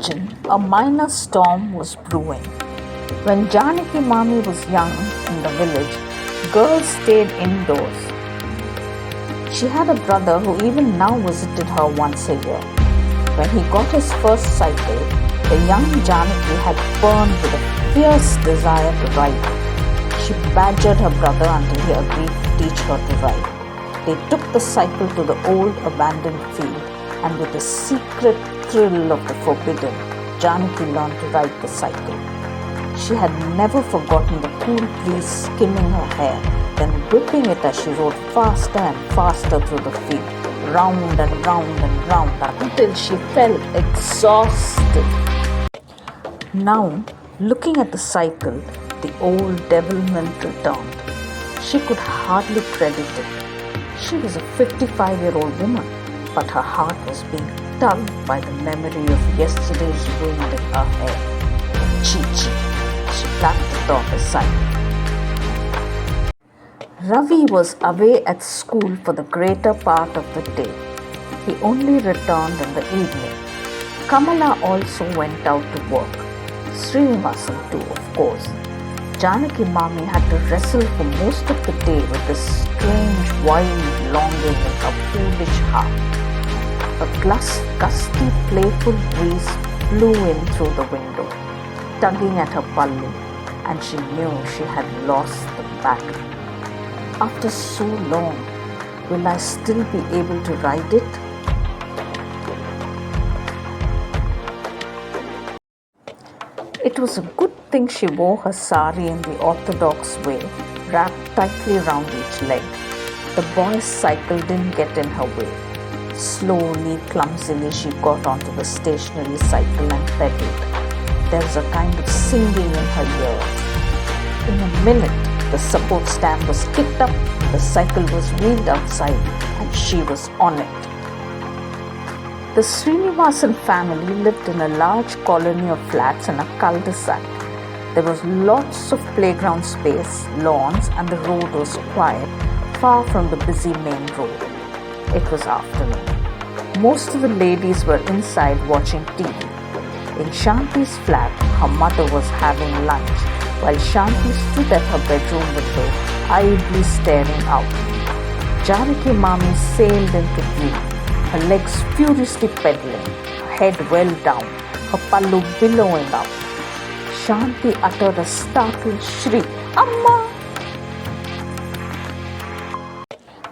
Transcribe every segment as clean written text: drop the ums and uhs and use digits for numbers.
imagine, a minor storm was brewing. When Janaki Maami was young in the village, girls stayed indoors. She had a brother who even now visited her once a year. When he got his first cycle, the young Janaki had burned with a fierce desire to ride. She badgered her brother until he agreed to teach her to ride. They took the cycle to the old abandoned field, and with a secret thrill of the forbidden, Janaki learned to ride the cycle. She had never forgotten the cool breeze skimming her hair, then whipping it as she rode faster and faster through the field, round and round and round until she fell exhausted. Now, looking at the cycle, the old devilment returned. She could hardly credit it. She was a 55-year-old woman, but her heart was being tugged by the memory of yesterday's wind in her hair. Chi-chi, she clapped the thought aside. Ravi was away at school for the greater part of the day. He only returned in the evening. Kamala also went out to work. Srinivasan too, of course. Janaki Maami had to wrestle for most of the day with this strange, wild longing in her foolish heart. A gusty, playful breeze blew in through the window, tugging at her pallu, and she knew she had lost the battle. After so long, will I still be able to ride it? It was a good thing she wore her sari in the orthodox way, wrapped tightly round each leg. The boy's cycle didn't get in her way. Slowly, clumsily, she got onto the stationary cycle and pedaled. There was a kind of singing in her ears. In a minute, the support stand was kicked up, the cycle was wheeled outside, and she was on it. The Srinivasan family lived in a large colony of flats in a cul-de-sac. There was lots of playground space, lawns, and the road was quiet, far from the busy main road. It was afternoon. Most of the ladies were inside watching TV. In Shanti's flat, her mother was having lunch, while Shanti stood at her bedroom window, idly staring out. Janaki Maami sailed into view, her legs furiously pedaling, her head well down, her pallu billowing up. Shanti uttered a startled shriek, "Amma!"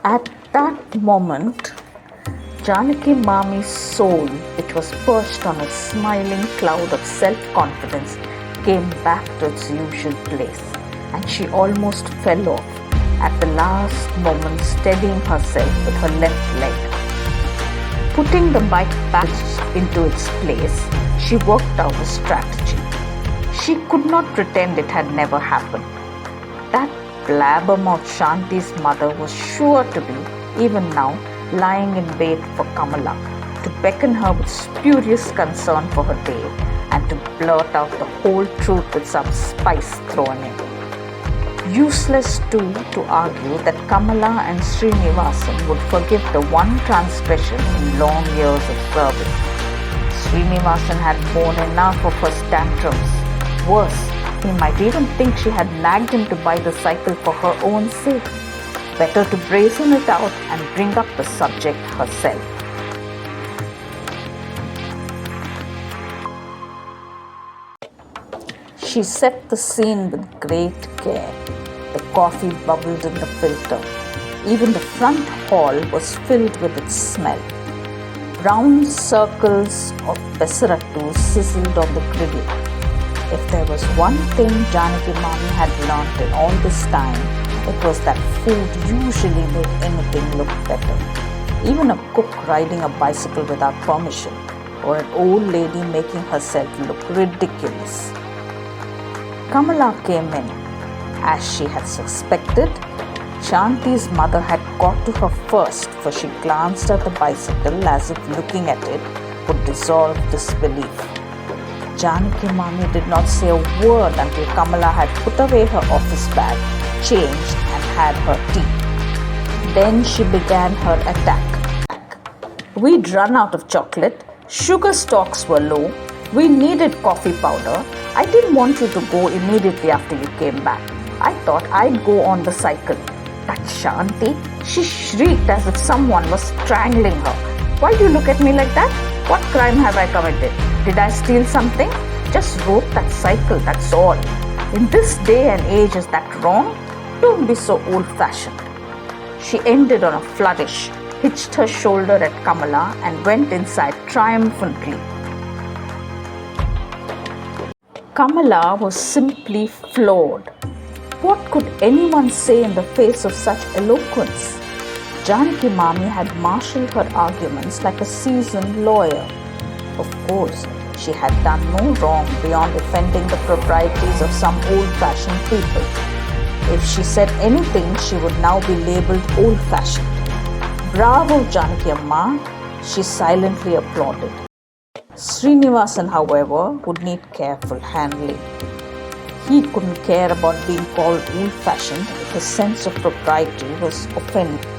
At that moment, Janaki Maami's soul, which was perched on a smiling cloud of self-confidence, came back to its usual place, and she almost fell off, at the last moment steadying herself with her left leg. Putting the bike back into its place, she worked out a strategy. She could not pretend it had never happened. That blabbermouth Shanti's mother was sure to be, even now, lying in wait for Kamala, to beckon her with spurious concern for her day, and to blurt out the whole truth with some spice thrown in. Useless too to argue that Kamala and Srinivasan would forgive the one transgression in long years of service. Srinivasan had borne enough of her tantrums. Worse, he might even think she had nagged him to buy the cycle for her own sake. Better to brazen it out and bring up the subject herself. She set the scene with great care. The coffee bubbled in the filter. Even the front hall was filled with its smell. Round circles of pesarattu sizzled on the griddle. If there was one thing Janaki Maami had learnt in all this time, it was that food usually made anything look better. Even a cook riding a bicycle without permission, or an old lady making herself look ridiculous. Kamala came in. As she had suspected, Shanti's mother had got to her first, for she glanced at the bicycle as if looking at it would dissolve disbelief. Janaki Maami did not say a word until Kamala had put away her office bag, changed, and had her tea. Then she began her attack. We'd run out of chocolate, sugar stocks were low, We needed coffee powder. I didn't want you to go immediately after you came back. I thought I'd go on the cycle. That Shanti, she shrieked as if someone was strangling her. Why do you look at me like that? What crime have I committed? Did I steal something? Just wrote that cycle, that's all. In this day and age, is that wrong? Don't be so old-fashioned. She ended on a flourish, hitched her shoulder at Kamala and went inside triumphantly. Kamala was simply floored. What could anyone say in the face of such eloquence? Janaki Maami had marshalled her arguments like a seasoned lawyer. Of course, she had done no wrong beyond offending the proprieties of some old-fashioned people. If she said anything, she would now be labelled old-fashioned. Bravo, Janaki Amma, she silently applauded. Srinivasan, however, would need careful handling. He couldn't care about being called old-fashioned if his sense of propriety was offended.